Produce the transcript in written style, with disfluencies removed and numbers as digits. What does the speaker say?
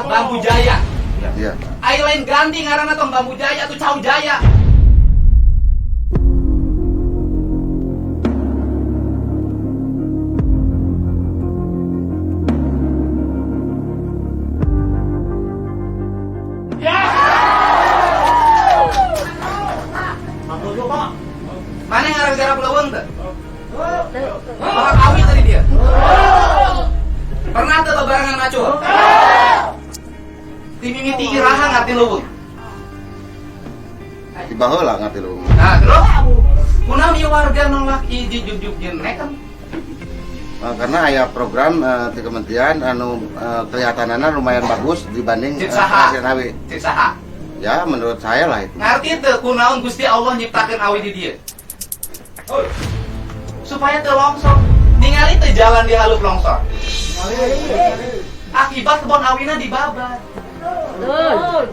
Bambu Jaya. Iya. Ai lain ganti ngaranna tong Bambu Jaya atau Cau Jaya. Mana yang ngarang garap lawang tuh? Orang Awi tadi dia. Pernah tuh barengan maco? Timimiti iraha ngerti lawang. Di baheula ngerti lu. Nah terus, kunami warga nolak iji juk-jukin kan? Karena aya program di kementerian anu kelihatanana lumayan bagus dibanding Cik saha? Awi. Cik saha? Ya menurut saya lah itu. Ngerti tuh kunaon Gusti Allah nyiptakeun awi di dia. Supaya teu longsor. Ningali teu jalan di haluk longsor. Akibat kebon awina dibabat. Betul.